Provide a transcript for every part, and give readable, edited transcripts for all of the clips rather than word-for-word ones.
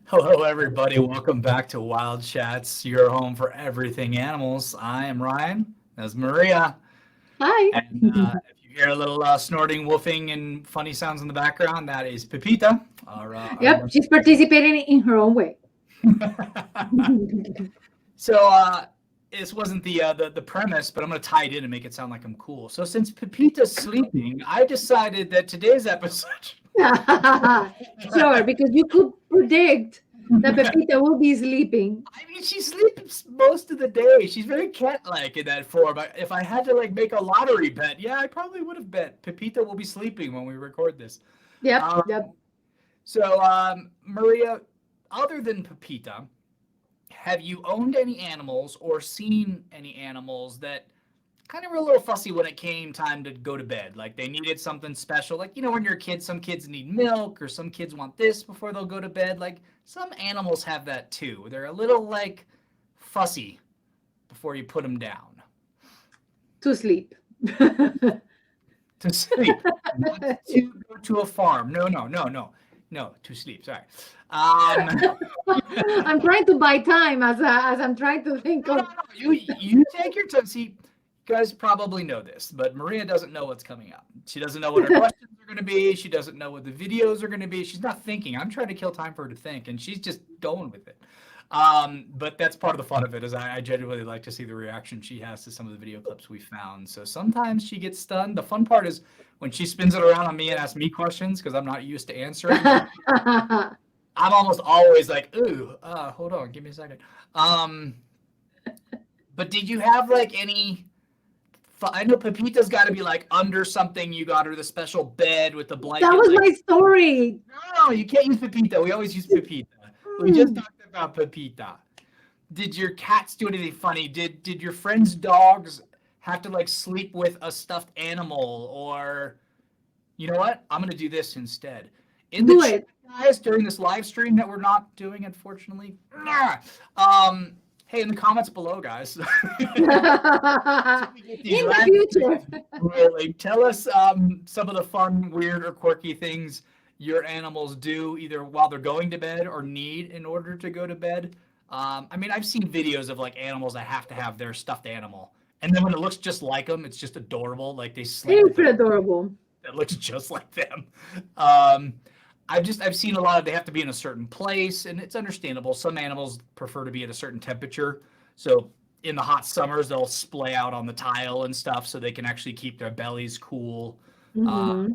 Hello, everybody. Welcome back to Wild Chats, your home for everything animals. I am Ryan. That's Maria. Hi. And if you hear a little snorting, woofing, and funny sounds in the background, that is Pepita. Yep, she's participating in her own way. So this wasn't the premise, but I'm going to tie it in and make it sound like I'm cool. So since Pepita's sleeping, I decided that today's episode. Sure, because you could predict that Pepita will be sleeping. I mean, she sleeps most of the day. She's very cat-like in that form. If I had to like make a lottery bet, yeah, I probably would have bet Pepita will be sleeping when we record this. Yep, Um, yep. so, Maria, other than Pepita, have you owned any animals or seen any animals that kind of were a little fussy when it came time to go to bed? Like they needed something special. Like, when you're a kid, some kids need milk or some kids want this before they'll go to bed. Like some animals have that too. They're a little like fussy before you put them down To sleep. to sleep, not to go to a farm. No, no, no, no, no, to sleep. Sorry. Um, I'm trying to buy time as I'm trying to think no, no, of. no. You take your time. See, you guys probably know this, but Maria doesn't know what's coming up. She doesn't know what her questions are going to be. She doesn't know what the videos are going to be. She's not thinking. I'm trying to kill time for her to think, and she's just going with it. But that's part of the fun of it. Is I genuinely like to see the reaction she has to some of the video clips we found. So sometimes she gets stunned. The fun part is when she spins it around on me and asks me questions because I'm not used to answering. I'm almost always like, ooh, hold on, give me a second. Um, but did you have like any? I know Pepita's got to be like under something. You got her the special bed with the That blanket. was Like, my story. no, you can't use Pepita. We always use Pepita. We just Hmm. talked about Pepita. Did your cats do anything funny? Did your friends' dogs have to like sleep with a stuffed animal? Or you know what? I'm gonna do this instead. In the Do chat, it. guys, during this live stream that we're not doing, unfortunately. Hey, in the comments below, guys. In We get these the live future. streams rolling. Tell us some of the fun, weird, or quirky things your animals do either while they're going to bed or need in order to go to bed. I mean, I've seen videos of like animals that have to have their stuffed animal, and then when it looks just like them, it's just adorable. Like they sleep with It's a adorable. that looks just like them. Um, I've seen a lot of they have to be in a certain place, and it's understandable. Some animals prefer to be at a certain temperature, so in the hot summers they'll splay out on the tile and stuff, so they can actually keep their bellies cool. Uh, Hmm.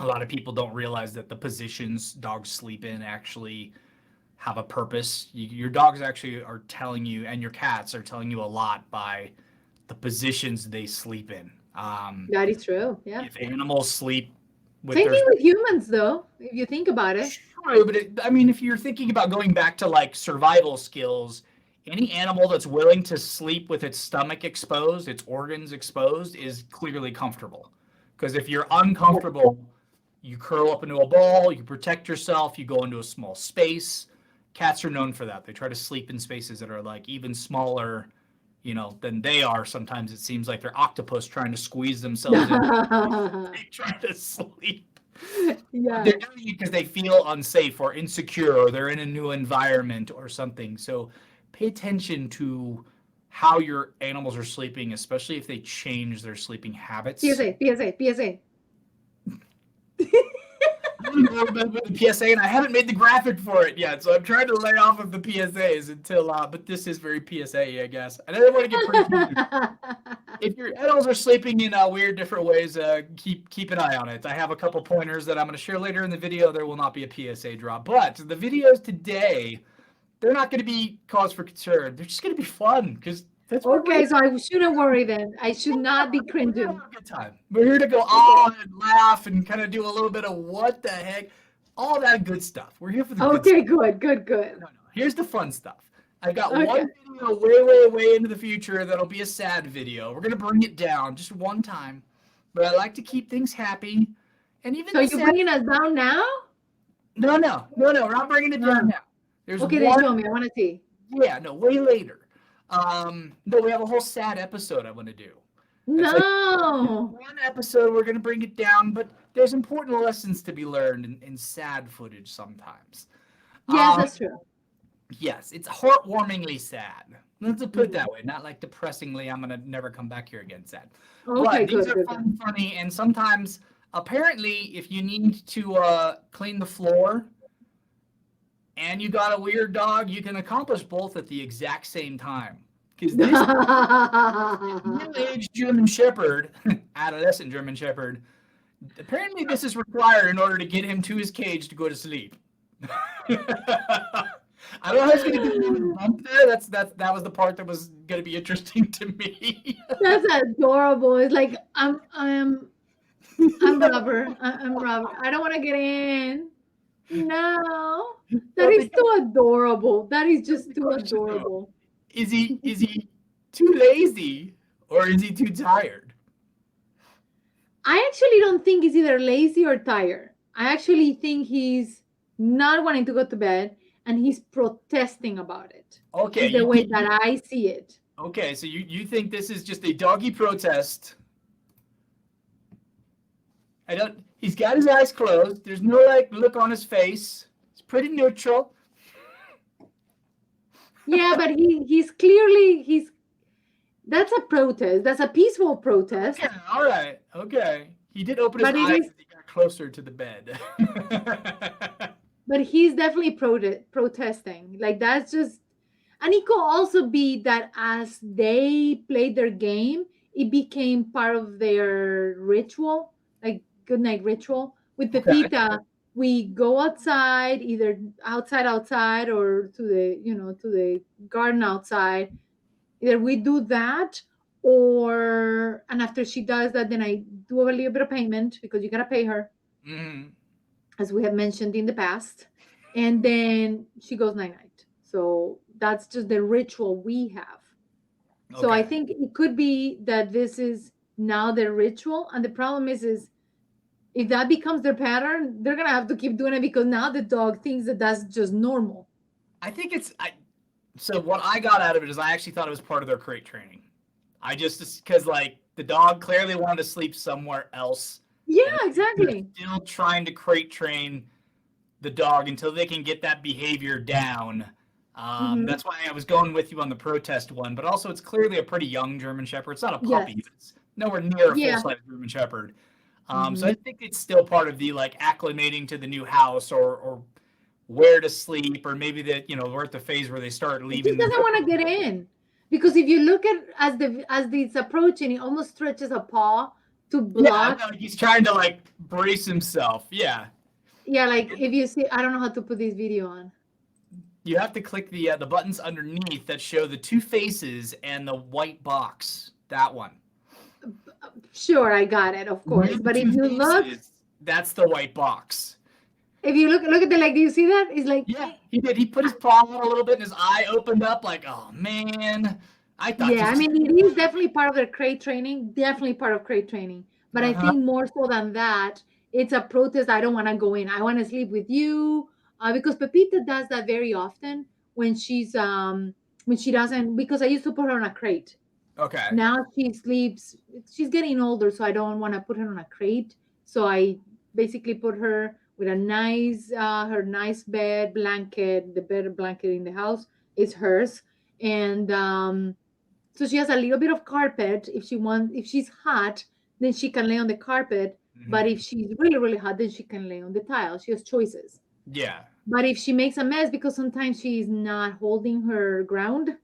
a lot of people don't realize that the positions dogs sleep in actually have a purpose. Your dogs actually are telling you, and your cats are telling you a lot by the positions they sleep in. That is true. Yeah. If animals sleep with Same their thing with humans, though, if you think about it. true, but I mean, if you're thinking about going back to like survival skills, any animal that's willing to sleep with its stomach exposed, its organs exposed, is clearly comfortable. Because if you're Yep. uncomfortable, you curl up into a ball, you protect yourself, you go into a small space. Cats are known for that. They try to sleep in spaces that are like even smaller, than they are. Sometimes it seems like they're octopus trying to squeeze themselves in. They try to sleep. But Yeah. they're doing it because they feel unsafe or insecure or they're in a new environment or something. So pay attention to how your animals are sleeping, especially if they change their sleeping habits. PSA, PSA, PSA. I don't know about the PSA, and I haven't made the graphic for it yet, so I'm trying to lay off of the PSAs until. But this is very PSA, I guess. And I don't want to get pretty. If your animals are sleeping in weird different ways, keep an eye on it. I have a couple pointers that I'm going to share later in the video. There will not be a PSA drop, but the videos today, they're not going to be cause for concern. They're just going to be fun because that's what we're Okay, so I shouldn't worry then. I should not be we're here to cringing. have a good time. We're here to go Okay. on and laugh and kind of do a little bit of what the heck, all that good stuff. We're here for the good Okay, stuff. good, good, good. No, no. Here's the fun stuff. I've got Okay. one video way, way, way into the future that'll be a sad video. We're gonna bring it down just one time, but I like to keep things happy, and even So the you're sad. bringing us down now? No, no, no, no. We're not bringing it down No. now. There's Okay, then one. show me. I want to see. Yeah, no, way later. No, we have a whole sad episode I want to do. It's like No. one episode we're gonna bring it down, but there's important lessons to be learned in sad footage sometimes. Yes, Um, that's true. yes, it's heartwarmingly sad. Let's put it Mhm. that way. Not like depressingly, I'm gonna never come back here again sad. Okay, But these good, are good, good. fun, funny, and sometimes apparently if you need to clean the floor and you got a weird dog, you can accomplish both at the exact same time. Because this middle-aged German Shepherd, adolescent German Shepherd, apparently this is required in order to get him to his cage to go to sleep. I don't know how he's gonna get him a bump there. That was the part that was gonna be interesting to me. That's adorable. It's like I'm rubber. I'm rubber. I don't want to get in. No, that That'll is be too adorable. That is That's just the too question though. adorable. Is he too lazy or is he too tired? I actually don't think he's either lazy or tired. I actually think he's not wanting to go to bed and he's protesting about it. Okay, Is the way that I see it. okay, so you think this is just a doggy protest. I don't he's got his eyes closed. There's no like look on his face. It's pretty neutral. Yeah, but he's clearly he's that's a protest. That's a peaceful protest. Okay, all right. Okay. He did open his But it eyes is as he got closer to the bed. but he's definitely protesting. Like that's just and it could also be that as they played their game, it became part of their ritual, like good night ritual. With Okay. Pepita, we go outside, either outside, or to the to the garden outside. Either we do that, or and after she does that, then I do a little bit of payment because you gotta pay her, Mm-hmm. as we have mentioned in the past, and then she goes night night. So that's just the ritual we have. So I Okay. think it could be that this is now their ritual, and the problem is if that becomes their pattern, they're gonna have to keep doing it because now the dog thinks that that's just normal. I think so what I got out of it is I actually thought it was part of their crate training. I just because like the dog clearly wanted to sleep somewhere else. Yeah, And they're exactly. still trying to crate train the dog until they can get that behavior down. Hmm. That's why I was going with you on the protest one, but also it's clearly a pretty young German Shepherd. It's not a Yes. puppy. It's nowhere near a Yeah. full-size German Shepherd. So Hmm. I think it's still part of the like acclimating to the new house or where to sleep, or maybe that we're at the phase where they start It just leaving. doesn't want to get in because if you look at as it's approaching, it almost stretches a paw to Yeah, I block. know he's trying to like brace himself. Yeah, Yeah, like if you see, I don't know how to put this video on. you have to click the buttons underneath that show the two faces and the white box. That one. Sure, I got it, of Where course. the But if two you look, faces, that's the white box. look at the leg, do you see that? It's like, Yeah, he did. He put his paw out a little bit and his eye opened up like, oh man, I thought yeah, you I said mean, it is definitely part of their crate training, definitely part of crate training. But I uh-huh. think more so than that, it's a protest. I don't want to go in. I want to sleep with you, because Pepita does that very often when she doesn't, because I used to put her on a crate. Okay. Now she sleeps, she's getting older, so I don't want to put her on a crate. So I basically put her with a nice her nice bed blanket. The bed blanket in the house is hers, and so she has a little bit of carpet. If she's hot, then she can lay on the carpet, but if Hmm. she's really really hot, then she can lay on the tile. She has choices. Yeah. But if she makes a mess because sometimes she's not holding her ground,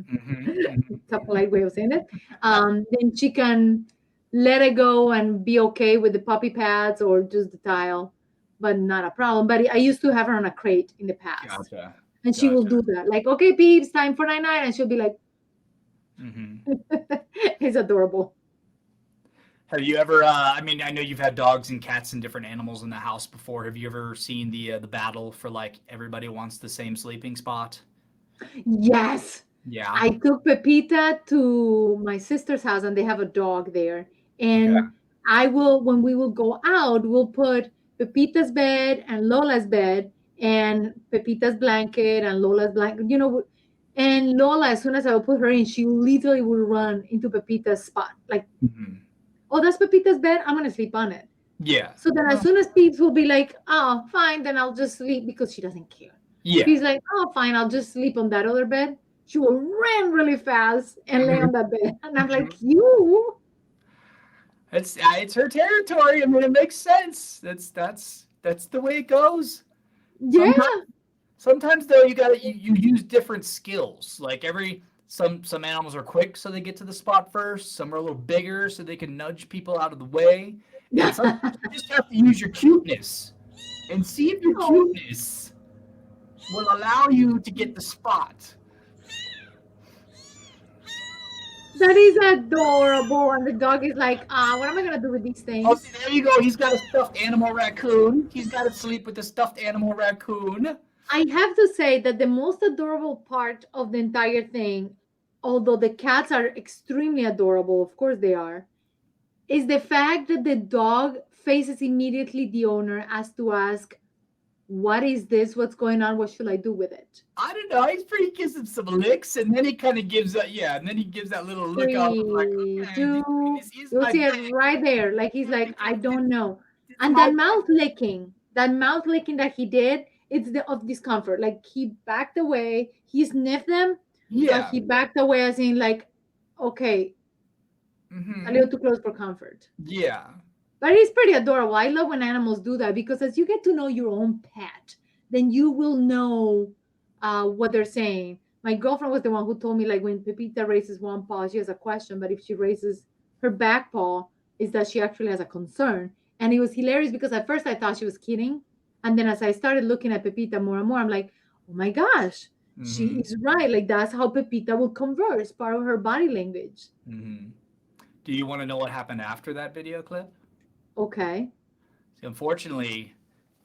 Hmm. it's a polite way of saying it, then she can let it go and be okay with the puppy pads or just the tile, but not a problem. But I used to have her on a crate in the past, Gotcha. and she will Gotcha. do that. Like, okay, peeps, time for night night, and she'll be like, Hmm. it's adorable. Have you ever? I mean, I know you've had dogs and cats and different animals in the house before. Have you ever seen the battle for like everybody wants the same sleeping spot? Yes. Yeah. I took Pepita to my sister's house and they have a dog there. Okay. And when we will go out, we'll put Pepita's bed and Lola's bed and Pepita's blanket and Lola's blanket, and Lola, as soon as I will put her in, she literally will run into Pepita's spot. Like, Hmm. oh, that's Pepita's bed. I'm going to sleep on it. Yeah. So then as Well, soon as Peeps will be like, oh, fine, then I'll just sleep because she doesn't care. Yeah. If he's like, oh, fine, I'll just sleep on that other bed, she will run really fast and lay on Mhm. that bed. And I'm like, you? It's her territory. I mean, it makes sense. That's the way it goes. Sometimes Yeah. sometimes though you use different skills. Like some animals are quick so they get to the spot first. Some are a little bigger so they can nudge people out of the way. And sometimes you just have to use your cuteness and see if your Oh, cuteness will allow you to get the spot. that is adorable. And the dog is like, what am I gonna do with these Oh, see, things? there you go. He's got a stuffed animal raccoon. He's got to sleep with the stuffed animal raccoon. I have to say that the most adorable part of the entire thing, although the cats are extremely adorable, of course they are, is the fact that the dog faces immediately the owner as to ask, what is this? What's going on? What should I do with it? I don't know. He gives him some licks, and then he kind of gives that, yeah, and then he gives that little look off of like, 3, okay, this 2, is you'll my see bed. it right there. Like he's like, I don't know. It's And my bed. that mouth licking that he did, it's the of discomfort. Like he backed away, he sniffed them, but Yeah. he backed away as in like, okay, a Mm-hmm. little too close for comfort. Yeah. But it's pretty adorable. I love when animals do that because as you get to know your own pet, then you will know what they're saying. My girlfriend was the one who told me like when Pepita raises one paw, she has a question, but if she raises her back paw, is that she actually has a concern. And it was hilarious because at first I thought she was kidding, and then as I started looking at Pepita more and more, I'm like, oh my gosh, she Mm-hmm. is right. Like that's how Pepita will converse, part of her body language. Mm-hmm. Do you want to know what happened after that video clip? Okay. See, unfortunately,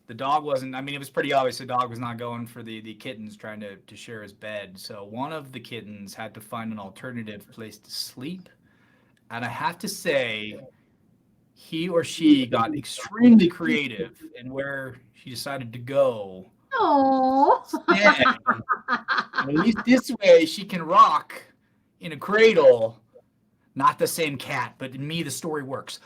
the dog wasn't. I mean, it was pretty obvious the dog was not going for the kittens trying to share his bed. So one of the kittens had to find an alternative place to sleep. And I have to say, he or she got extremely creative in where she decided to go. Oh. Instead, at least this way, she can rock in a cradle. Not the same cat, but in me, the story works.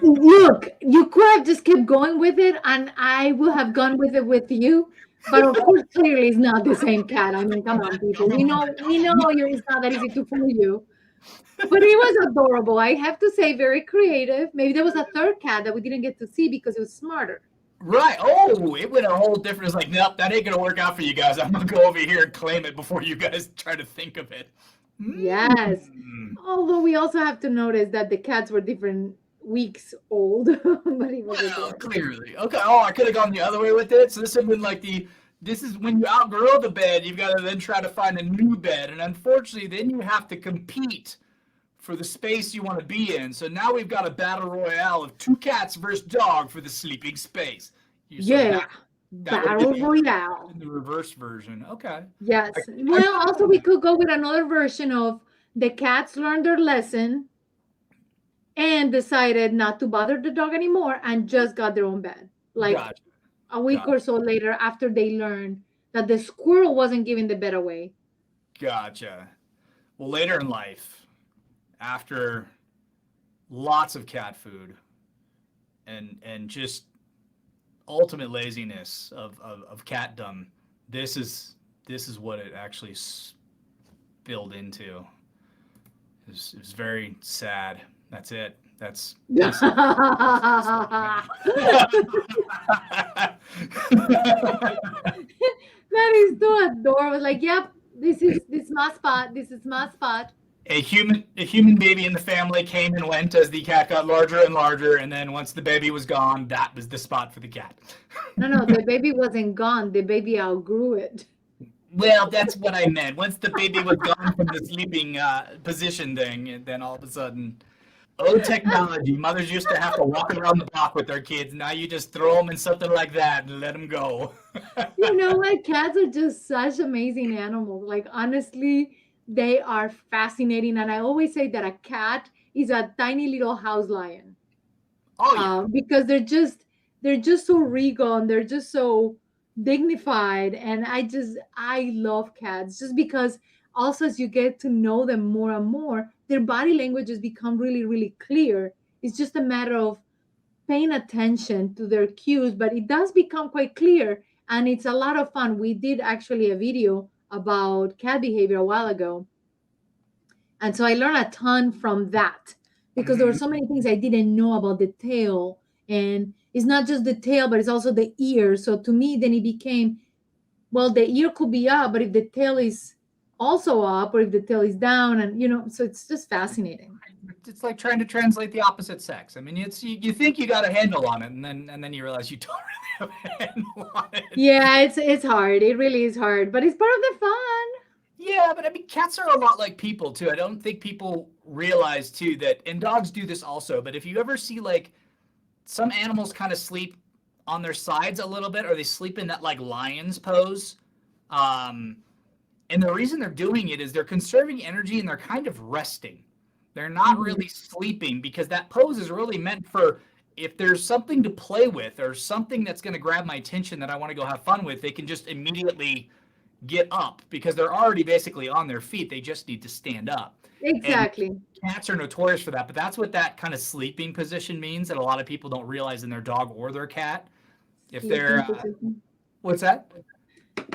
Look, you could have just kept going with it, and I would have gone with it with you. But of course, clearly, it's not the same cat. I mean, come on, people. We know it's not that easy to fool you. But it was adorable. I have to say, very creative. Maybe there was a third cat that we didn't get to see because it was smarter. Right. Oh, it went a whole different. It's like, nope, that ain't gonna work out for you guys. I'm gonna go over here and claim it before you guys try to think of it. Yes. Mm. Although we also have to notice that the cats were different weeks old, but it was Well, adorable. clearly. Okay. Oh, I could have gone the other way with it. So this would have been like the. This is when you outgrow the bed, you've got to then try to find a new bed, and unfortunately, then you have to compete for the space you want to be in. So now we've got a battle royale of two cats versus dog for the sleeping space. So Yeah. that would have Battle been Royale. the reverse version. Okay. I, Yes. I Well, could have also done we that. could go with another version of the cats learned their lesson and decided not to bother the dog anymore and just got their own bed. Like Gotcha. a week Gotcha. or so later after they learned that the squirrel wasn't giving the bed away. Gotcha. Well, later in life, after lots of cat food and just ultimate laziness of catdom, this is what it actually spilled into. It was very sad. That's it. This is That is so adorable. Like, yep, this is my spot. This is my spot. a human baby in the family came and went as the cat got larger and larger, and then once the baby was gone, that was the spot for the cat. No, no, the baby wasn't gone. The baby outgrew it. Well, that's what I meant. Once the baby was gone from the sleeping position thing, and then all of a sudden, oh, technology. Mothers used to have to walk around the block with their kids. Now you just throw them in something like that and let them go. You know what? Cats are just such amazing animals. Like, honestly, they are fascinating. And I always say that a cat is a tiny little house lion, Oh, yeah. because they're just so regal and they're just so dignified. And I love cats just because also as you get to know them more and more, their body languages become really, really clear. It's just a matter of paying attention to their cues, but it does become quite clear and it's a lot of fun. We did actually a video about cat behavior a while ago, and so I learned a ton from that because there were so many things I didn't know about the tail. And it's not just the tail, but it's also the ear. So to me, then it became, well, the ear could be up, but if the tail is also up or if the tail is down, and so it's just fascinating. It's like trying to translate the opposite sex. I mean, you think you got a handle on it, and then you realize you don't really have a handle on it. Yeah, it's hard. It really is hard, but it's part of the fun. Yeah, but I mean, cats are a lot like people too. I don't think people realize too that, and dogs do this also. But if you ever see like some animals kind of sleep on their sides a little bit, or they sleep in that like lion's pose, and the reason they're doing it is they're conserving energy and they're kind of resting. They're not really sleeping because that pose is really meant for if there's something to play with or something that's going to grab my attention that I want to go have fun with, they can just immediately get up because they're already basically on their feet. They just need to stand up. Exactly. And cats are notorious for that, but that's what that kind of sleeping position means that a lot of people don't realize in their dog or their cat. If they're what's that?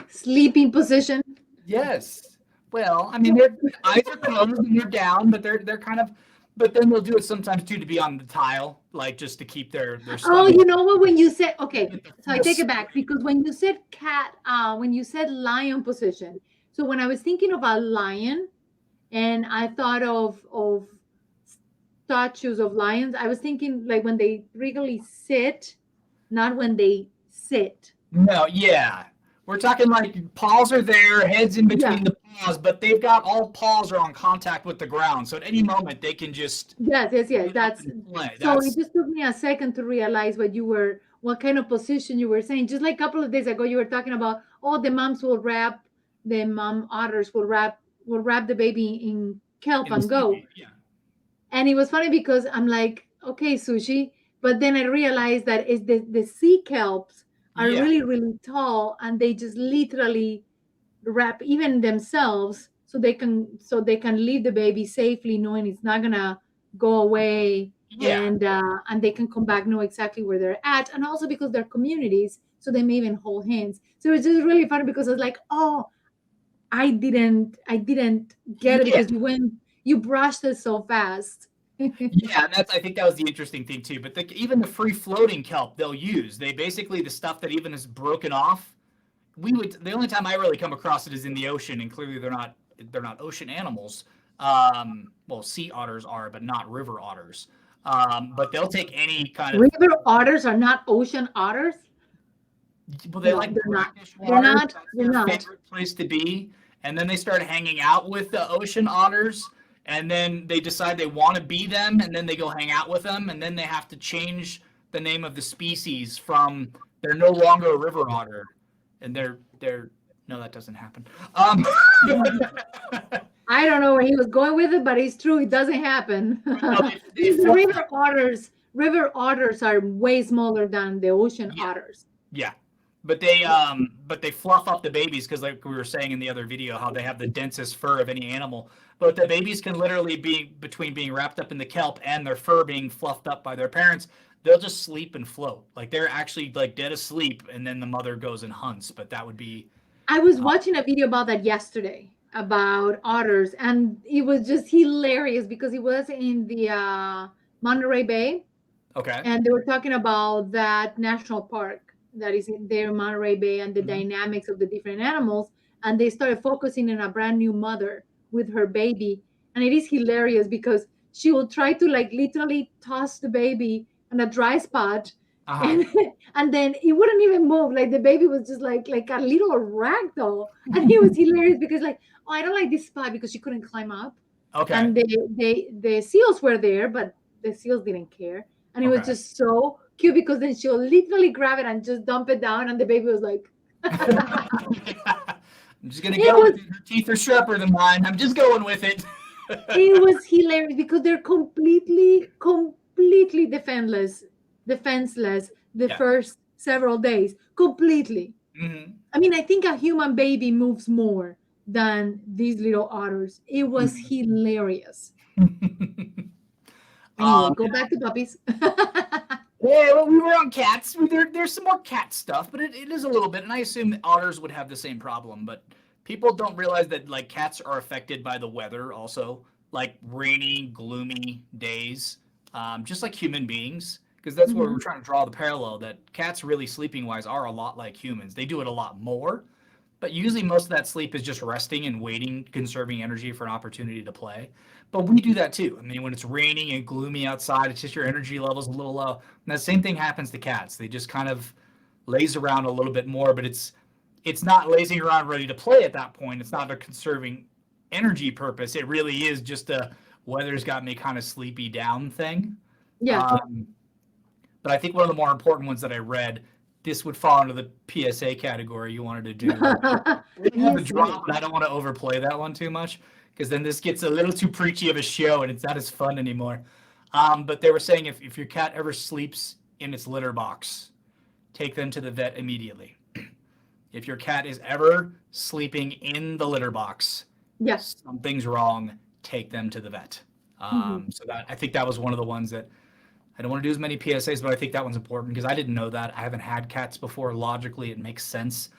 Sleeping position. Yes. Well, I mean, their eyes are closed and they're down, but they're kind of. But then they'll do it sometimes too to be on the tile, like just to keep their. Oh, you know what? When you said okay, so I take it back because when you said cat, when you said lion position, so when I was thinking of a lion, and I thought of statues of lions, I was thinking like when they regularly sit, not when they sit. No, yeah. We're talking like paws are there, heads in between the paws, but they've got all paws are on contact with the ground. So at any moment they can just Yes. That's so it just took me a second to realize what kind of position you were saying. Just like a couple of days ago, you were talking about the mom otters will wrap the baby in kelp and go. Yeah. And it was funny because I'm like, okay, Sushi, but then I realized that it's the sea kelps are really, really tall, and they just literally wrap even themselves so they can leave the baby safely, knowing it's not gonna go away, and they can come back, know exactly where they're at, and also because they're communities, so they may even hold hands. So it's just really funny because I was like, oh, I didn't get it because you brushed it so fast. Yeah, and I think that was the interesting thing too. But even the free floating kelp they'll use, they basically the stuff that even is broken off. The only time I really come across it is in the ocean, and clearly they're not ocean animals. Well, sea otters are, but not river otters. But they'll take any kind of river otters are not ocean otters. Well, they like brackish water. That's their favorite place to be. And then they start hanging out with the ocean otters. And then they decide they want to be them, and then they go hang out with them, and then they have to change the name of the species from they're no longer a river otter, and they're no, that doesn't happen. I don't know where he was going with it, but it's true. It doesn't happen. River otters are way smaller than the ocean otters. Yeah. But they fluff up the babies because, like we were saying in the other video, how they have the densest fur of any animal. But the babies can literally be between being wrapped up in the kelp and their fur being fluffed up by their parents. They'll just sleep and float. Like they're actually like dead asleep, and then the mother goes and hunts. But that would be. I was watching a video about that yesterday about otters, and it was just hilarious because it was in the Monterey Bay. Okay. And they were talking about that national park that is in there, Monterey Bay, and the dynamics of the different animals. And they started focusing on a brand new mother with her baby. And it is hilarious because she will try to like literally toss the baby on a dry spot. And then it wouldn't even move. Like the baby was just like a little rag doll. And it was hilarious because like, oh, I don't like this spot because she couldn't climb up. Okay. And the seals were there, but the seals didn't care. And it was just so cute because then she'll literally grab it and just dump it down, and the baby was like, I'm just gonna go with it. Her teeth are sharper than mine. I'm just going with it. It was hilarious because they're completely defenseless the first several days. Completely. Mm-hmm. I mean, I think a human baby moves more than these little otters. It was hilarious. Anyway, go back to puppies. Yeah, well, we were on cats. There's some more cat stuff, but it is a little bit. And I assume that otters would have the same problem. But people don't realize that like cats are affected by the weather also, like rainy, gloomy days, just like human beings. Because that's where we're Mhm. trying to draw the parallel that cats really sleeping wise are a lot like humans. They do it a lot more, but usually most of that sleep is just resting and waiting, conserving energy for an opportunity to play. But we do that too. I mean, when it's raining and gloomy outside, it's just your energy level's a little low. And the same thing happens to cats. They just kind of laze around a little bit more, but it's not lazing around ready to play at that point. It's not a conserving energy purpose. It really is just a weather's got me kind of sleepy down thing. Yeah. Um, but I think one of the more important ones that I read, this would fall into the PSA category you wanted to do. We have a Yes. drop, but I don't want to overplay that one too much because then this gets a little too preachy of a show and it's not as fun anymore. But they were saying if your cat ever sleeps in its litter box, take them to the vet immediately. If your cat is ever sleeping in the litter box, Yeah. something's wrong. Take them to the vet. So that I think that was one of the ones that I don't want to do as many PSAs, but I think that one's important because I didn't know that. I haven't had cats before. Logically, it makes sense.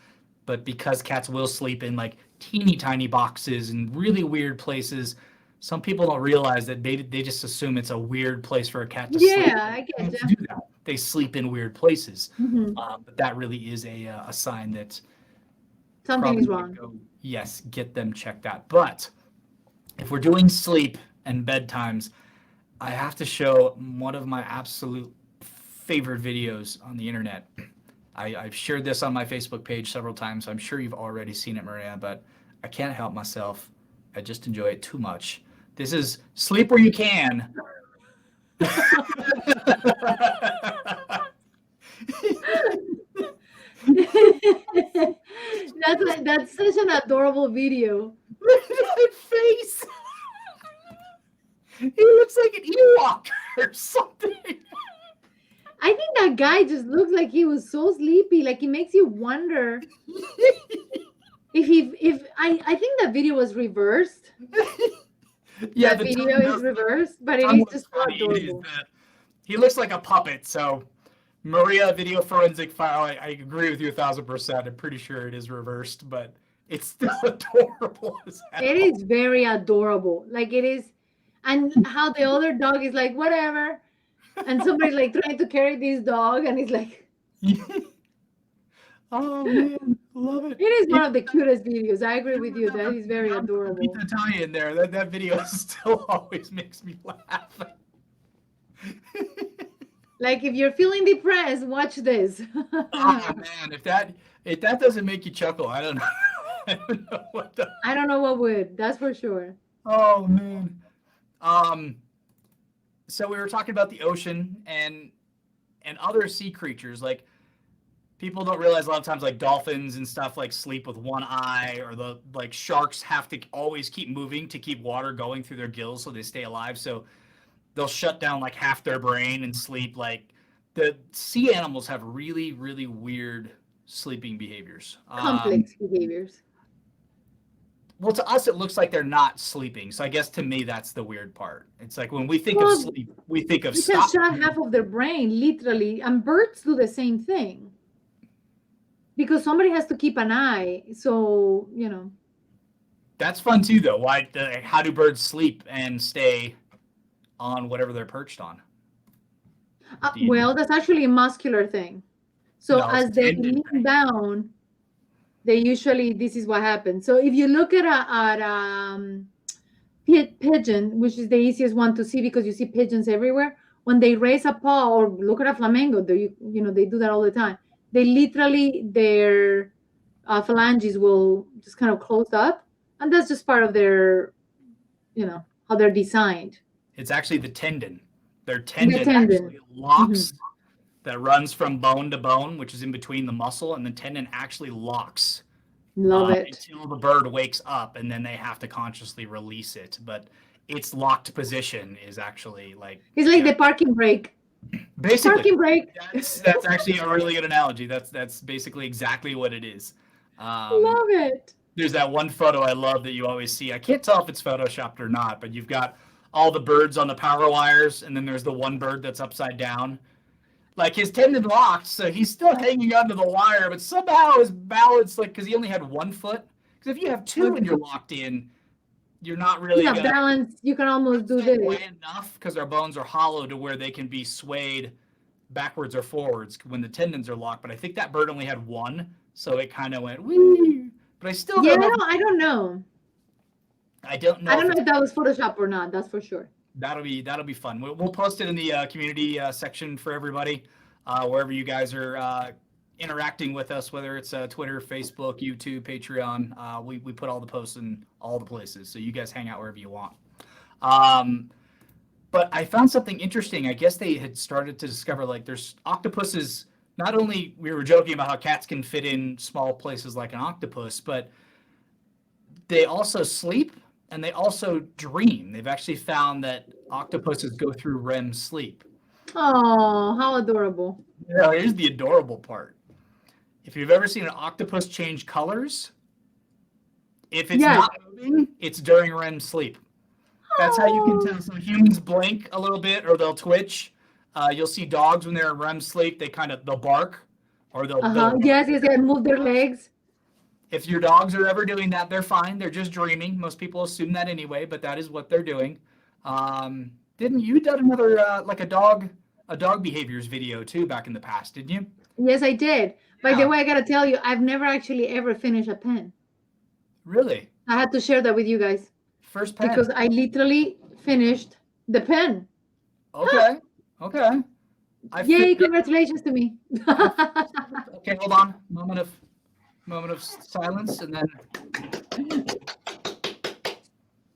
But because cats will sleep in like teeny tiny boxes and really weird places, some people don't realize that they just assume it's a weird place for a cat to sleep. Yeah, I get Cats you. do that. They sleep in weird places. Mhm. But that really is a sign that Something probably is need to wrong. go, yes, get them checked out. But if we're doing sleep and bedtimes, I have to show one of my absolute favorite videos on the internet. I've shared this on my Facebook page several times. I'm sure you've already seen it, Maria, but I can't help myself. I just enjoy it too much. This is Sleep Where You Can. That's such an adorable video. Look at that face. He looks like an Ewok or something. I think that guy just looks like he was so sleepy. Like it makes you wonder if I think that video was reversed. Yeah, That video is reversed, but it is just so adorable. He looks like a puppet. So, Maria, video forensic file. I agree with you 1,000%. I'm pretty sure it is reversed, but it's still adorable as hell. It is very adorable. Like it is, and how the other dog is like whatever, and somebody's like trying to carry this dog, and it's like Oh man, love it. it is one of the cutest videos. I agree with you. That is very adorable. Pizza Italian there. That video still always makes me laugh. Like if you're feeling depressed, watch this. Oh man, if that doesn't make you chuckle, I don't know. I don't know what the. I don't know what would. That's for sure. Oh man. So we were talking about the ocean and other sea creatures. Like people don't realize a lot of times like dolphins and stuff like sleep with one eye, or the like sharks have to always keep moving to keep water going through their gills so they stay alive. So they'll shut down like half their brain and sleep. Like the sea animals have really, really weird sleeping behaviors. Complex behaviors. Well, to us, it looks like they're not sleeping. So I guess to me, that's the weird part. It's like when we think Well, of sleep, we think of You can stop. shut half of their brain, literally, and birds do the same thing. Because somebody has to keep an eye. So, That's fun too, though. How do birds sleep and stay on whatever they're perched on? well, that's actually a muscular thing. So No, it's as they tendon, lean right? down, this is what happens. So if you look at pigeon, which is the easiest one to see because you see pigeons everywhere, when they raise a paw, or look at a flamingo, they do that all the time. They literally, their phalanges will just kind of close up, and that's just part of their, how they're designed. It's actually the tendon. Their tendon tendon. actually locks. That runs from bone to bone, which is in between the muscle, and the tendon actually locks. Love it. Until the bird wakes up, and then they have to consciously release it. But its locked position is actually like It's like the parking brake. basically Parking brake. That's actually a really good analogy. That's basically exactly what it is. Love it. There's that one photo I love that you always see. I can't tell if it's photoshopped or not, but you've got all the birds on the power wires, and then there's the one bird that's upside down. Like his tendon locked, so he's still hanging onto the wire, but somehow his balance, like, because he only had 1 foot. Because if you have two and you're locked in, you're not really Yeah, gonna balance. You can almost do this. way enough because their bones are hollow to where they can be swayed backwards or forwards when the tendons are locked. But I think that bird only had one, so it kind of went wee. But I still Yeah, don't know. I don't know. I don't know. I don't know if that was Photoshop or not. That's for sure. That'll be fun. We'll post it in the community section for everybody, wherever you guys are interacting with us, whether it's Twitter, Facebook, YouTube, Patreon. We put all the posts in all the places, so you guys hang out wherever you want. But I found something interesting. I guess they had started to discover, like, there's octopuses. Not only we were joking about how cats can fit in small places like an octopus, but they also sleep and they also dream. They've actually found that octopuses go through REM sleep. Oh, how adorable. Now, here's the adorable part. If you've ever seen an octopus change colors, if it's Yes. not moving, it's during REM sleep. That's how you can tell. So humans blink a little bit or they'll twitch. You'll see dogs when they're in REM sleep, they'll bark or they'll Yes, move their legs. If your dogs are ever doing that, they're fine. They're just dreaming. Most people assume that anyway, but that is what they're doing. Didn't you done another like a dog behaviors video too back in the past, didn't you? Yes, I did. By the way, I gotta tell you, I've never actually ever finished a pen. Really? I had to share that with you guys. First pen. Because I literally finished the pen. Okay. Okay. Yay, congratulations to me. Okay, hold on. Moment of silence and then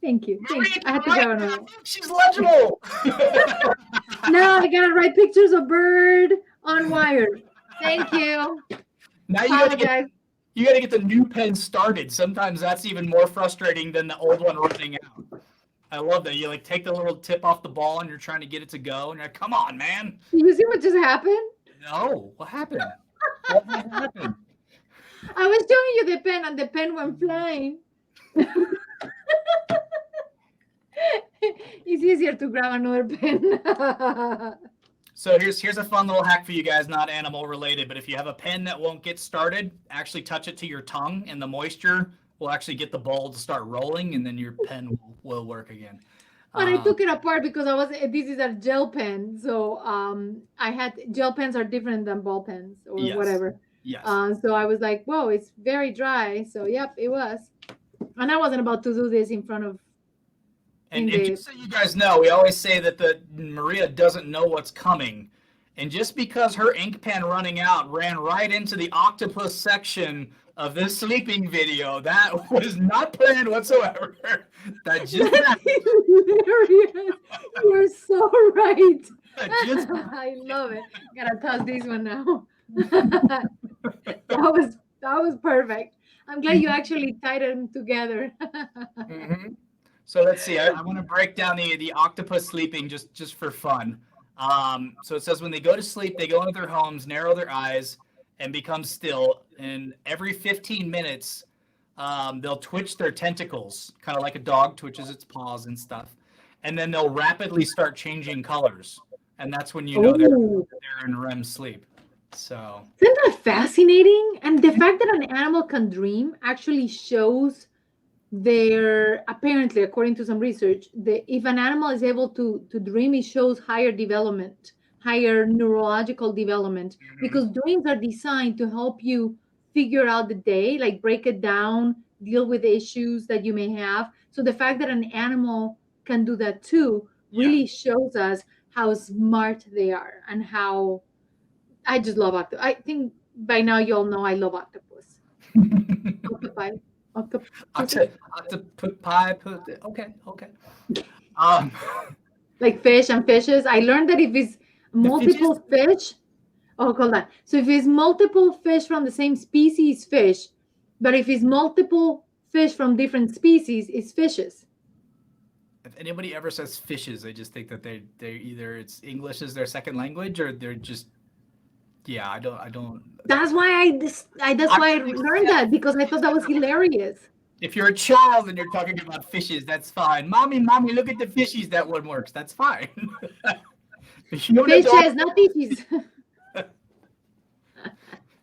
Thank you. Thanks. I had to go on. She's legible. Now I gotta write pictures of bird on wire. Thank you. Now you gotta get the new pen started. Sometimes that's even more frustrating than the old one running out. I love that. You like take the little tip off the ball and you're trying to get it to go and you're like, come on, man. Did you see what just happened? No. What happened? What happened? I was showing you the pen and the pen went flying. It's easier to grab another pen. So here's a fun little hack for you guys, not animal related, but if you have a pen that won't get started, actually touch it to your tongue and the moisture will actually get the ball to start rolling and then your pen will work again. But I took it apart because this is a gel pen. So I had gel pens are different than ball pens or whatever. Yes. So I was like, whoa, it's very dry. So yep, it was. And I wasn't about to do this in front of. And just so you guys know, we always say that Maria doesn't know what's coming. And just because her ink pen running out ran right into the octopus section of this sleeping video, that was not planned whatsoever. That just hilarious. You're so right. I love it. Gotta toss this one now. That was perfect. I'm glad you actually tied them together. Mm-hmm. So let's see. I want to break down the octopus sleeping just for fun. So it says when they go to sleep, they go into their homes, narrow their eyes, and become still. And every 15 minutes, they'll twitch their tentacles, kind of like a dog twitches its paws and stuff. And then they'll rapidly start changing colors. And that's when you know they're in REM sleep. So isn't that fascinating? And the fact that an animal can dream actually shows apparently, according to some research, if an animal is able to dream, it shows higher development, higher neurological development, because dreams are designed to help you figure out the day, like break it down, deal with issues that you may have. So the fact that an animal can do that too really shows us how smart they are and how I just love octopus. I think by now you all know I love octopus. Octopi. Okay. Like fish and fishes. I learned that if it's multiple fish. Oh, hold on. So if it's multiple fish from the same species, fish. But if it's multiple fish from different species, it's fishes. If anybody ever says fishes, I just think that they either it's English is their second language or they're just I don't. That's why I learned that, because I thought that was hilarious. If you're a child and you're talking about fishes, that's fine. Mommy, look at the fishies. That one works. That's fine. Fishes, not fishes.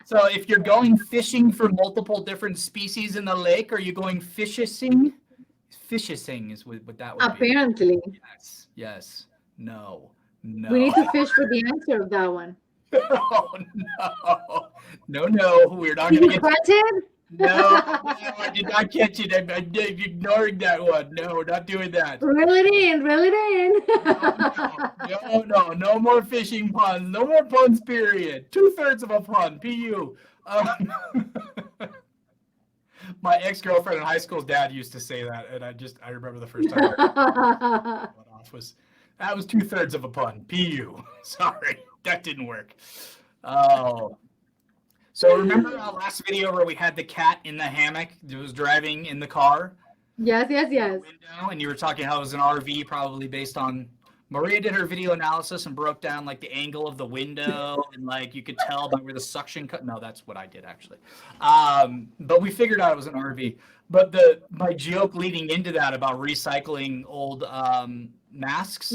So if you're going fishing for multiple different species in the lake, are you going fishing? Fishing is what that would be. Apparently, Yes, yes. No, we no. need to fish for the answer of that one. Oh, no. We're not Did going to you get. catch it? No, I did not catch it. I'm ignoring that one. No, we're not doing that. Reel it in, reel it in. No more fishing puns. No more puns, period. 2/3 of a pun, PU. My ex-girlfriend in high school's dad used to say that, and I remember the first time I was 2/3 of a pun, PU. Sorry, that didn't work. Oh. So remember our last video where we had the cat in the hammock that was driving in the car? Yes. Window, and you were talking how it was an RV, probably based on. Maria did her video analysis and broke down like the angle of the window, and like you could tell by where the suction cut. No, that's what I did actually. But we figured out it was an RV. But my joke leading into that about recycling old masks.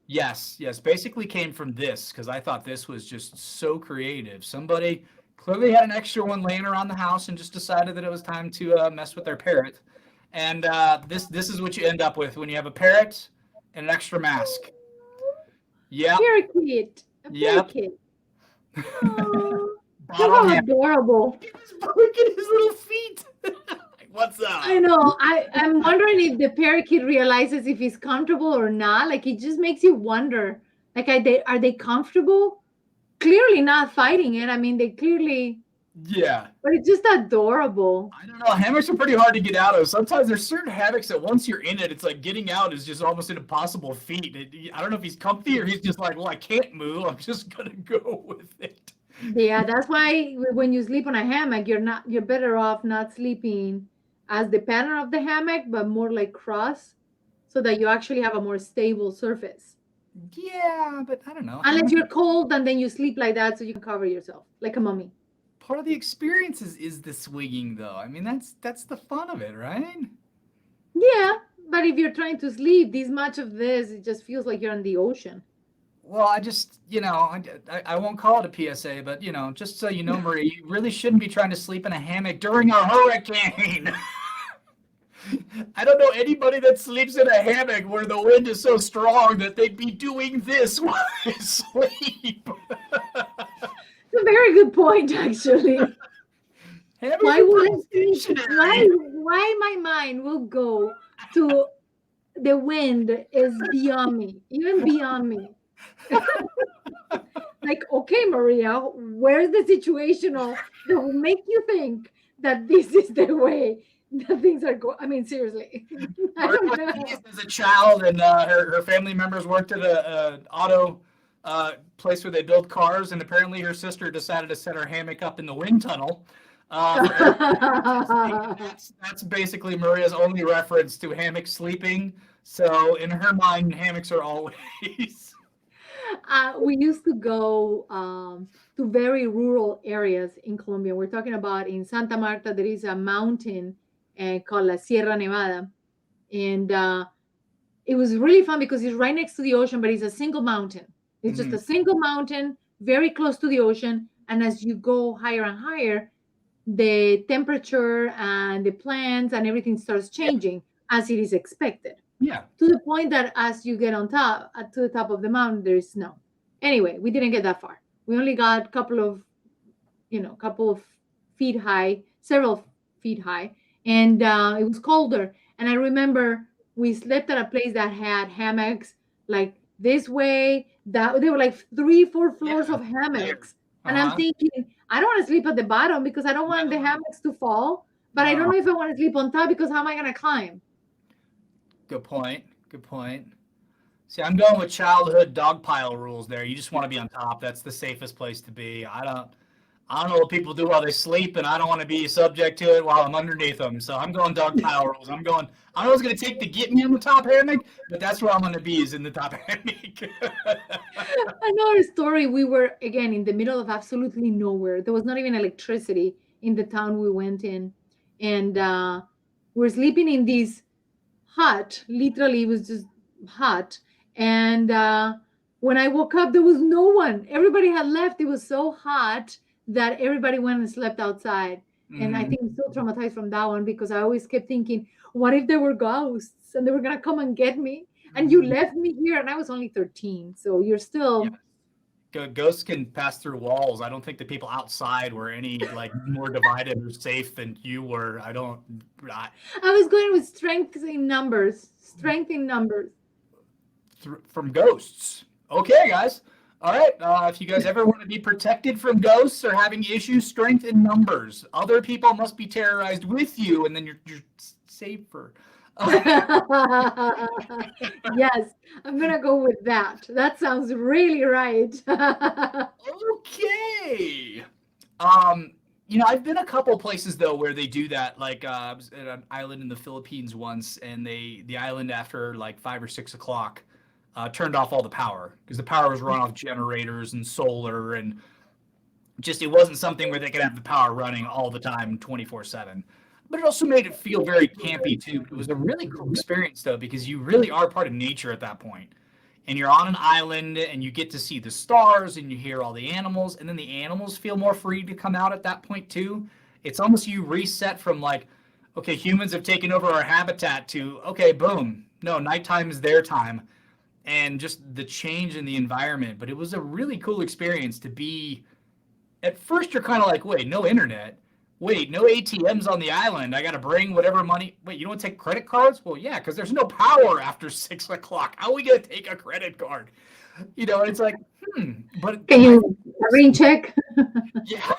Yes, basically came from this, because I thought this was just so creative. Somebody clearly had an extra one laying around the house and just decided that it was time to mess with their parrot. And this is what you end up with when you have a parrot and an extra mask. Yeah. Parakeet. Yep. Oh, how adorable. Look at his little feet. What's up? I know. I'm wondering if the parakeet realizes if he's comfortable or not. Like, it just makes you wonder. Like, are they comfortable? Clearly not fighting it. I mean, they clearly. Yeah. But it's just adorable. I don't know. Hammocks are pretty hard to get out of. Sometimes there's certain hammocks that once you're in it, it's like getting out is just almost an impossible feat. I don't know if he's comfy or he's just like, well, I can't move. I'm just going to go with it. Yeah, that's why when you sleep on a hammock, you're better off not sleeping as the pattern of the hammock, but more like cross, so that you actually have a more stable surface. Yeah, but I don't know. Unless you're cold and then you sleep like that so you can cover yourself like a mummy. Part of the experience is the swinging, though. I mean, that's the fun of it, right? Yeah, but if you're trying to sleep, this much of this, it just feels like you're in the ocean. Well, I just, I won't call it a PSA, but, just so you know, Marie, you really shouldn't be trying to sleep in a hammock during a hurricane. I don't know anybody that sleeps in a hammock where the wind is so strong that they'd be doing this while they sleep. It's a very good point, actually. Why my mind will go to the wind is beyond me, even beyond me. Like, okay, Maria, where's the situation that will make you think that this is the way that things are going? I mean, seriously. I don't know. As a child, and her family members worked at an auto place where they build cars, and apparently her sister decided to set her hammock up in the wind tunnel. That's basically Maria's only reference to hammock sleeping. So in her mind, hammocks are always. We used to go to very rural areas in Colombia. We're talking about in Santa Marta, there is a mountain called La Sierra Nevada. And it was really fun because it's right next to the ocean, but it's a single mountain. It's just a single mountain, very close to the ocean. And as you go higher and higher, the temperature and the plants and everything starts changing as it is expected. Yeah. To the point that as you get on top, to the top of the mountain, there is snow. Anyway, we didn't get that far. We only got a couple of feet high, several feet high. And it was colder. And I remember we slept at a place that had hammocks like this way. That there were like 3-4 floors of hammocks. And I'm thinking, I don't want to sleep at the bottom because I don't want the hammocks to fall. But I don't know if I want to sleep on top because how am I going to climb? Good point. See, I'm going with childhood dog pile rules there. You just want to be on top. That's the safest place to be. I don't know what people do while they sleep, and I don't want to be subject to it while I'm underneath them. So I'm going dog pile rules. I don't know what's going to take to get me in the top hammock, but that's where I'm going to be, is in the top hammock. Another story, we were, again, in the middle of absolutely nowhere. There was not even electricity in the town we went in. And we're sleeping in this hut. Literally, it was just hot. And when I woke up, there was no one. Everybody had left. It was so hot that everybody went and slept outside. And I Mhm. think I'm still traumatized from that one because I always kept thinking, what if there were ghosts and they were gonna come and get me? And you Mhm. left me here, and I was only 13, so you're Yeah. still. Ghosts can pass through walls. I don't think the people outside were any like more divided or safe than you were. I don't. I, I was going with strength in numbers. Strength in numbers. from ghosts. Okay, guys. All right. If you guys ever want to be protected from ghosts or having issues, strength in numbers. Other people must be terrorized with you, and then you're safer. Yes, I'm gonna go with that. That sounds really right. Okay. Um, I've been a couple places though where they do that. Like I was at an island in the Philippines once, and the island after like 5 or 6 o'clock turned off all the power because the power was run off generators and solar, and just it wasn't something where they could have the power running all the time, 24/7. But it also made it feel very campy too. It was a really cool experience though because you really are part of nature at that point and you're on an island and you get to see the stars and you hear all the animals and then the animals feel more free to come out at that point too. It's almost you reset from like, okay, humans have taken over our habitat to okay, boom, no, nighttime is their time, and just the change in the environment. But it was a really cool experience to be. At first you're kind of like, wait, no internet, wait, no ATMs on the island, I gotta bring whatever money. Wait, you don't take credit cards? Well, yeah, because there's no power after 6 o'clock. How are we gonna take a credit card? And it's like, but Can I you rain check? yeah.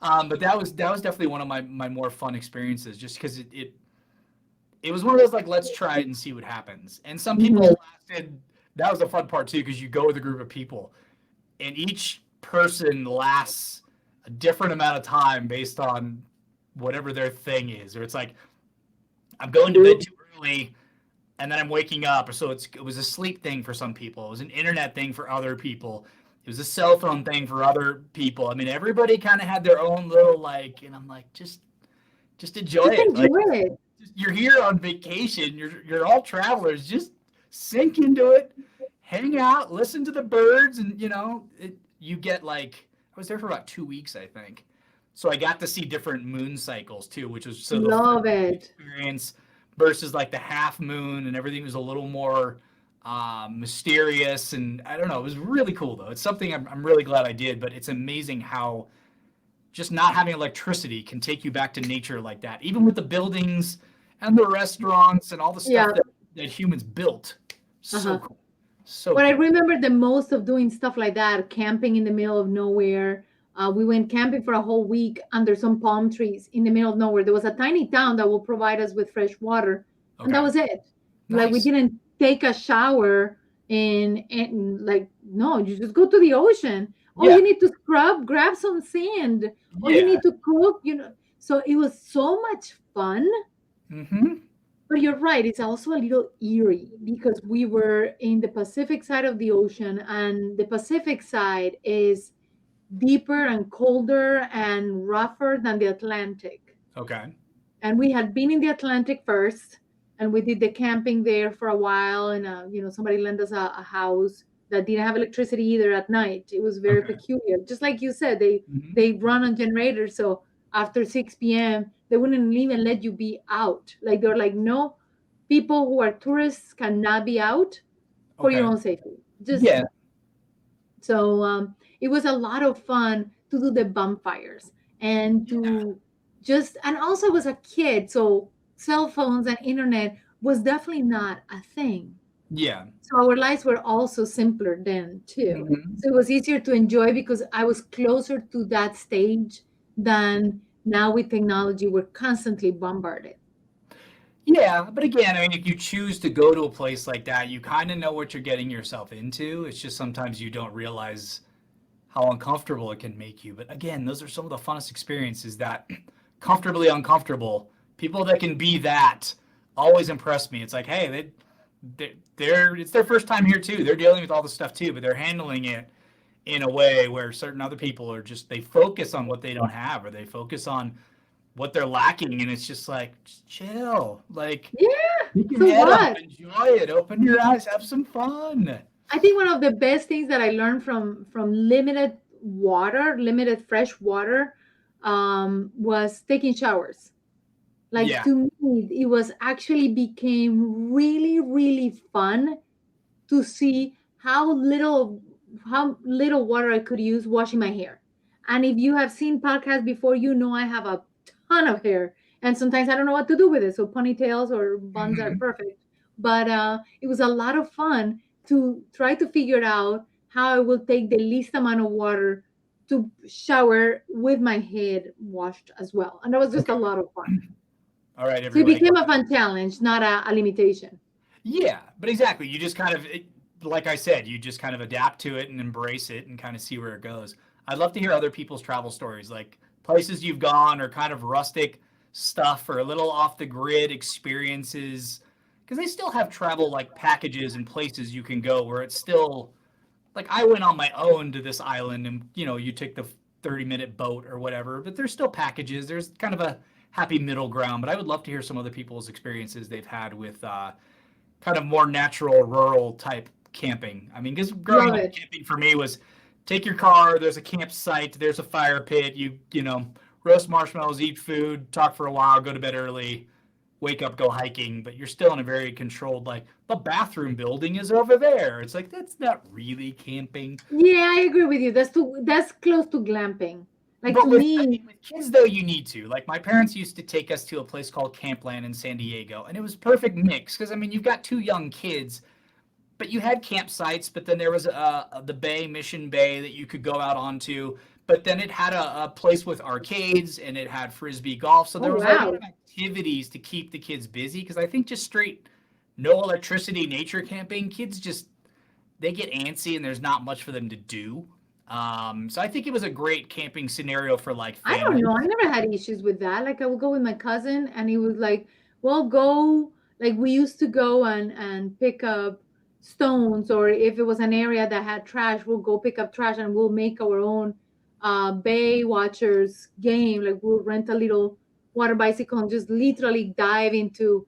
But that was definitely one of my more fun experiences, just because it was one of those like let's try it and see what happens. And some Mhm. people lasted. That was the fun part too, because you go with a group of people and each person lasts a different amount of time based on whatever their thing is. Or it's like I'm going to bed too early and then I'm waking up. So it was a sleep thing for some people. It was an internet thing for other people. It was a cell phone thing for other people. I mean, everybody kind of had their own little like, and I'm like, just enjoy Just it. Like enjoy it. you're here on vacation. You're all travelers. Just sink into it, hang out, listen to the birds, and you get like I was there for about 2 weeks, I think. So I got to see different moon cycles too, which was so the full Love it. experience versus like the half moon, and everything was a little more mysterious. And I don't know, it was really cool though. It's something I'm really glad I did, but it's amazing how just not having electricity can take you back to nature like that, even with the buildings and the restaurants and all the Yeah. stuff that humans built. So Uh-huh. cool. So What I cool. remember the most of doing stuff like that, camping in the middle of nowhere. We went camping for a whole week under some palm trees in the middle of nowhere. There was a tiny town that will provide us with fresh water, and that Okay. was it. Like we Nice. didn't take a shower and like no, you just go to the ocean. Oh, you Yeah. need to scrub, grab some sand. Oh, you Yeah. need to cook. So it was so much fun. Mm-hmm. But you're right, it's also a little eerie because we were in the Pacific side of the ocean, and the Pacific side is deeper and colder and rougher than the Atlantic. Okay. And we had been in the Atlantic first, and we did the camping there for a while. And somebody lent us a house that didn't have electricity either at night. It was very Okay. peculiar. Just like you said, they Mm-hmm. they run on generators, so after 6 p.m. they wouldn't even let you be out. Like they're like, no, people who are tourists cannot be out for your Okay. own safety. Just Yeah. so it was a lot of fun to do the bonfires and Yeah. to just, and also I was a kid, so cell phones and internet was definitely not a thing. Yeah. So our lives were also simpler then too. Mm-hmm. So it was easier to enjoy because I was closer to that stage than now with technology. We're constantly bombarded. Yeah, but again, I mean, if you choose to go to a place like that, you kind of know what you're getting yourself into. It's just sometimes you don't realize how uncomfortable it can make you. But again, those are some of the funnest experiences that comfortably uncomfortable. People that can be that always impress me. It's like, hey, they're it's their first time here too. They're dealing with all this stuff too, but they're handling it in a way where certain other people are just they focus on what they don't have or they focus on what they're lacking, and it's just like just chill. Like Yeah. pick your So head up, what? enjoy it, open your eyes, have some fun. I think one of the best things that I learned from limited fresh water, was taking showers. Like Yeah. to me, it was actually became really, really fun to see how little water I could use washing my hair. And if you have seen podcasts before, you know I have a ton of hair, and sometimes I don't know what to do with it. So ponytails or buns are Mhm. perfect. But it was a lot of fun to try to figure out how I will take the least amount of water to shower with my head washed as well, and that was just a Okay. lot of fun. All right, So it everybody. became a fun challenge, not a limitation. Yeah, but exactly. You just kind of, like I said, you just kind of adapt to it and embrace it and kind of see where it goes. I'd love to hear other people's travel stories, like places you've gone or kind of rustic stuff or a little off the grid experiences. Because they still have travel like packages and places you can go where it's still like I went on my own to this island and you take the 30-minute boat or whatever, but there's still packages. There's kind of a happy middle ground, but I would love to hear some other people's experiences they've had with kind of more natural, rural type camping. I mean, because growing Love up, it. camping for me was take your car, there's a campsite, there's a fire pit, roast marshmallows, eat food, talk for a while, go to bed early, wake up, go hiking, but you're still in a very controlled, like the bathroom building is over there. It's like that's not really camping. Yeah, I agree with you. That's close to glamping. Like to But I me, mean, with kids though, you need to. Like my parents used to take us to a place called Campland in San Diego, and it was perfect mix because I mean, you've got two young kids, but you had campsites, but then there was the bay, Mission Bay, that you could go out onto. But then it had a place with arcades and it had frisbee golf. So oh there was a lot wow. of activities to keep the kids busy. Because I think just straight no electricity nature camping, kids just they get antsy and there's not much for them to do. So I think it was a great camping scenario for like I don't know. I families. never had issues with that. Like I would go with my cousin and he was like, well, go like we used to go and pick up stones, or if it was an area that had trash, we'll go pick up trash and we'll make our own Bay Watchers game. Like we'll rent a little water bicycle and just literally dive into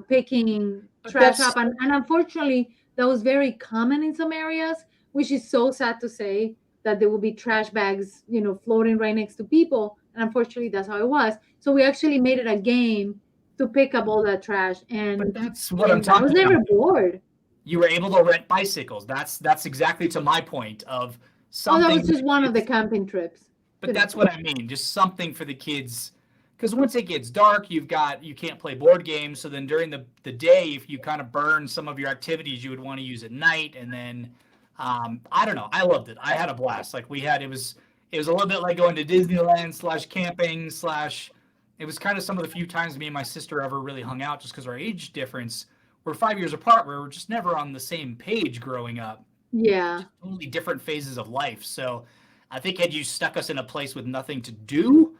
picking But trash that's up. And unfortunately that was very common in some areas, which is so sad to say that there will be trash bags, floating right next to people. And unfortunately, that's how it was. So we actually made it a game to pick up all that trash, but and that's what I'm and I was talking never about. bored. You were able to rent bicycles. That's exactly to my point of Oh, that something was for just the one of the kids. camping trips. But that's what I mean. Just something for the kids. Because once it gets dark, you can't play board games. So then during the day, if you kind of burn some of your activities you would want to use at night, and then I don't know. I loved it. I had a blast. Like it was a little bit like going to Disneyland slash camping slash. It was kind of some of the few times me and my sister ever really hung out, just because our age difference. We're 5 years apart. We were just never on the same page growing up. Yeah, Just totally different phases of life. So I think had you stuck us in a place with nothing to do,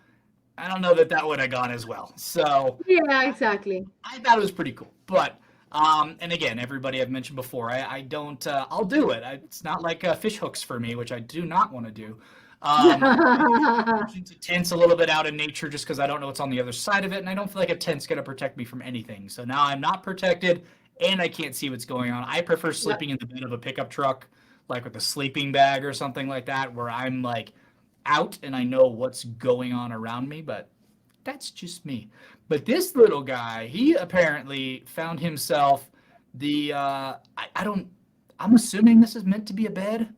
I don't know that that would have gone as well. So yeah, exactly. I thought it was pretty cool. But and again, everybody I've mentioned before, I don't. I'll do it. It's not like fish hooks for me, which I do not want to do. I do have an aversion to tents a little bit out in nature just because I don't know what's on the other side of it, and I don't feel like a tent's going to protect me from anything. So now I'm not protected, and I can't see what's going on. I prefer Yep. sleeping in the bed of a pickup truck, like with a sleeping bag or something like that, where I'm like out and I know what's going on around me. But that's just me. But this little guy, he apparently found himself I don't I'm assuming this is meant to be a bed,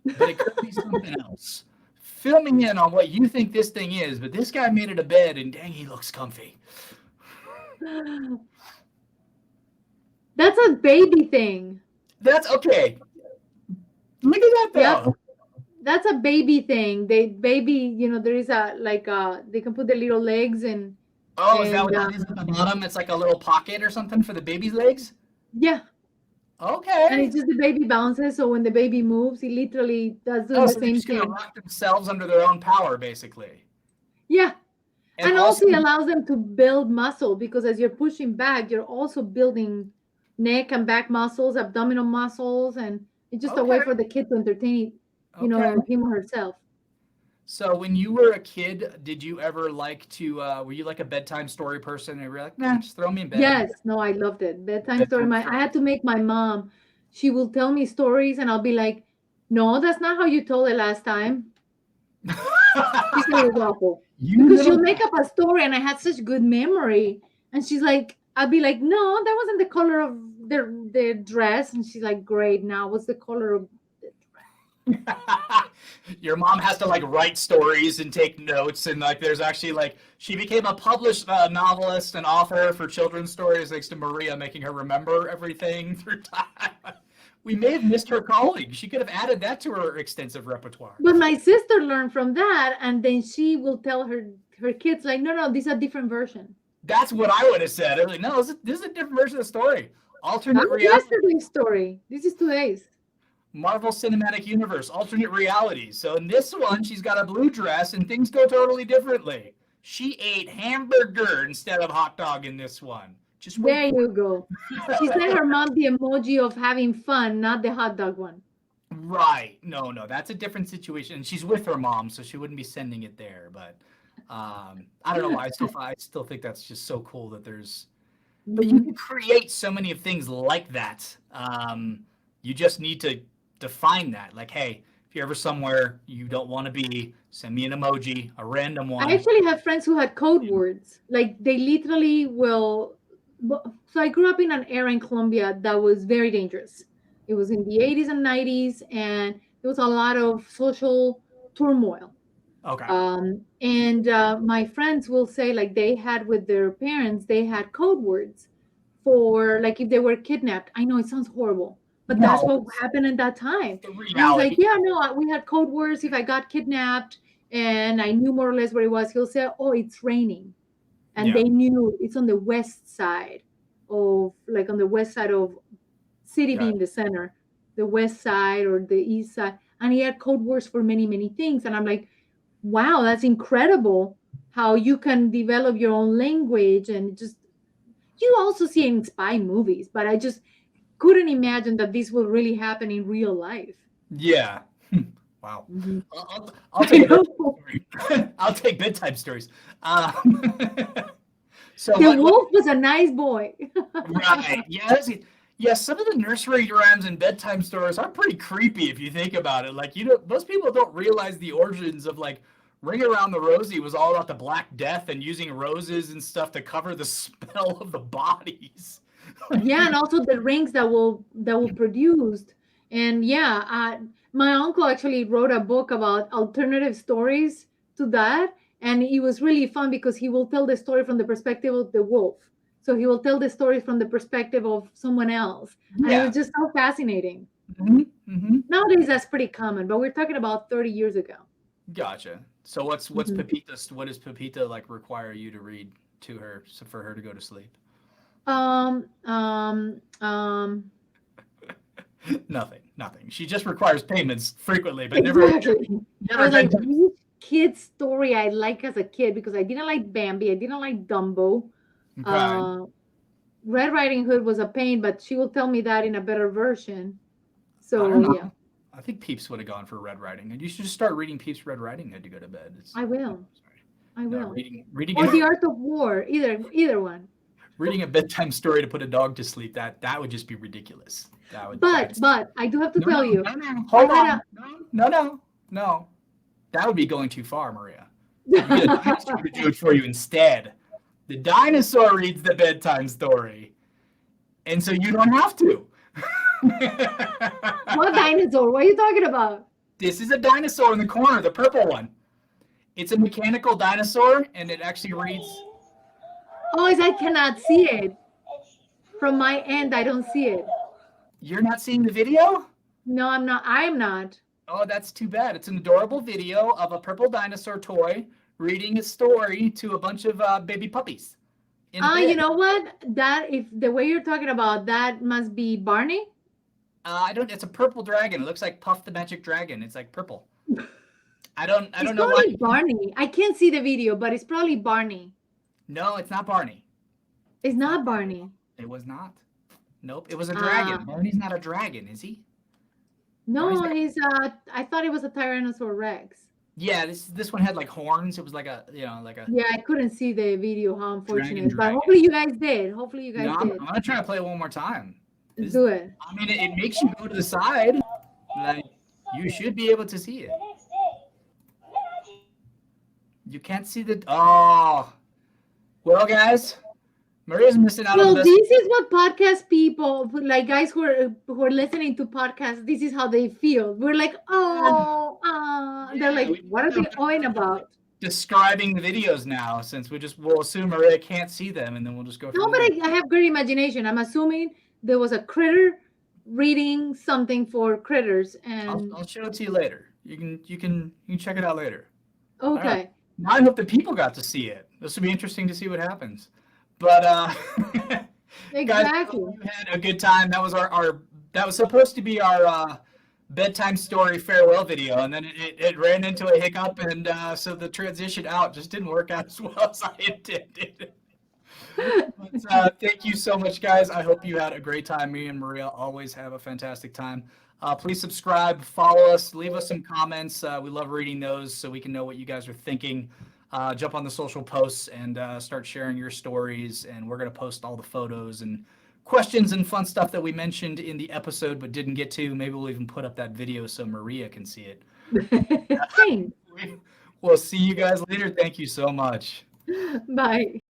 but it could be something else. Fill me in on what you think this thing is, but this guy made it a bed and dang, he looks comfy. That's a baby thing. That's okay. Look at that Yep. though. That's a baby thing. They baby, there is a like they can put their little legs in, Oh, is that and what that is at the bottom? It's like a little pocket or something for the baby's legs? yeah, and Okay. it's just the baby bounces. So when the baby moves, he literally does doing Oh, the so they're same just gonna thing. rock themselves under their own power, basically. Yeah, And and also, also it allows them to build muscle because as you're pushing back, you're also building neck and back muscles, abdominal muscles, and it's just a way okay, for the kid to entertain, okay. him or herself. So when you were a kid, did you ever like to? Were you like a bedtime story person? And you were like, nah, just throw me in bed. Yes, no, I loved it. Bedtime story. Bedtime I story. had to make my mom. she will tell me stories, and I'll be like, "No, that's not how you told it last time." She said it was awful You because she'll little. make up a story, and I had such good memory. And she's like, I'll be like, "No, that wasn't the color of their dress." And she's like, "Great, now what's the color of the dress?" Your mom has to like write stories and take notes, and like there's actually like she became a published novelist and author for children's stories thanks to Maria making her remember everything through time. We may have missed her calling. She could have added that to her extensive repertoire. But my sister learned from that, and then she will tell her kids like, "No, no, this is a different version." That's what I would have said. I was like, no, this is a different version of the story. That Alternate was reality. yesterday's story. This is today's. Marvel Cinematic Universe, alternate realities. So in this one, she's got a blue dress and things go totally differently. She ate hamburger instead of hot dog in this one. Just There you go. She sent her mom the emoji of having fun, not the hot dog one. Right. No, that's a different situation. And she's with her mom, so she wouldn't be sending it there. But I don't know why. I still think that's just so cool that there's. But you can create so many of things like that. You just need to define that. Like, hey, if you're ever somewhere you don't want to be, send me an emoji, a random one. I actually have friends who had code words. Like they literally will. So I grew up in an era in Colombia that was very dangerous. It was in the 80s and 90s, and there was a lot of social turmoil. Okay. And my friends will say, like, they had with their parents, they had code words for, like, if they were kidnapped. I know it sounds horrible, but that's what happened at that time. And I was like, yeah, no, we had code words. If I got kidnapped and I knew more or less where it was, he'll say, "Oh, it's raining." And they knew it's on the west side of, like, on the west side of city being the center, the west side or the east side. And he had code words for many, many things. And I'm like, wow, that's incredible how you can develop your own language. And just, you also see it in spy movies, but I just couldn't imagine that this will really happen in real life. Yeah. Wow. Mm-hmm. I'll take I'll take bedtime stories. So the wolf was a nice boy. Right. Yeah, some of the nursery rhymes and bedtime stories are pretty creepy if you think about it. Like, most people don't realize the origins of, like, Ring Around the Rosie was all about the Black Death and using roses and stuff to cover the smell of the bodies. Yeah, and also the rings that will produced. And yeah, my uncle actually wrote a book about alternative stories to that, and it was really fun because he will tell the story from the perspective of the wolf. So he will tell the story from the perspective of someone else. And it was just so fascinating. Nowadays, that's pretty common, but we're talking about 30 years ago. Gotcha. So what's Pepita? What does Pepita like require you to read to her for her to go to sleep? Nothing. She just requires payments frequently, but never. I was like, which kid story I like as a kid, because I didn't like Bambi, I didn't like Dumbo. Okay. Red Riding Hood was a pain, but she will tell me that in a better version. So yeah. I think Peeps would have gone for Red Riding Hood. You should just start reading Peeps Red Riding Hood to go to bed. I will. I will. Reading or The Art of War. Either one. Reading a bedtime story to put a dog to sleep, that would just be ridiculous. But I do have to tell you. Hold on. No. That would be going too far, Maria. You get a dinosaur to do it for you instead. The dinosaur reads the bedtime story. And so you don't have to. What dinosaur? What are you talking about? This is a dinosaur in the corner, the purple one. It's a mechanical dinosaur, and it actually reads. Oh, I cannot see it. From my end, I don't see it. You're not seeing the video? No, I'm not. I am not. Oh, that's too bad. It's an adorable video of a purple dinosaur toy reading a story to a bunch of baby puppies. You know what? If the way you're talking about, that must be Barney. It's a purple dragon. It looks like Puff the Magic Dragon. It's like purple. I don't know why. It's probably Barney. I can't see the video, but it's probably Barney. No, it's not Barney. It's not Barney. It was not. Nope, it was a dragon. Barney's not a dragon, is he? No, he's I thought it was a Tyrannosaurus Rex. Yeah, this one had like horns. It was like a. Yeah, I couldn't see the video. How unfortunate. But hopefully you guys did. I'm gonna try to play it one more time. Let's do it. I mean, it makes you go to the side. Like, you should be able to see it. You can't see the. Oh. Well, guys, Maria's missing out on the Well, best. this is what podcast people, like guys who are listening to podcasts, this is how they feel. We're like, oh, they're like, what are they going about? Describing the videos now, since we'll assume Maria can't see them, and then we'll just go. No, but I have great imagination. I'm assuming there was a critter reading something for critters, and I'll show it to you later. You can check it out later. okay. Right. Now I hope the people got to see it. This will be interesting to see what happens. But Exactly. guys, you had a good time. That was our that was supposed to be our bedtime story farewell video, and then it ran into a hiccup, and so the transition out just didn't work out as well as I intended. But thank you so much, guys. I hope you had a great time. Me and Maria always have a fantastic time. Please subscribe, follow us, leave us some comments. We love reading those so we can know what you guys are thinking. Jump on the social posts and start sharing your stories. And we're going to post all the photos and questions and fun stuff that we mentioned in the episode but didn't get to. Maybe we'll even put up that video so Maria can see it. Thanks. We'll see you guys later. Thank you so much. Bye.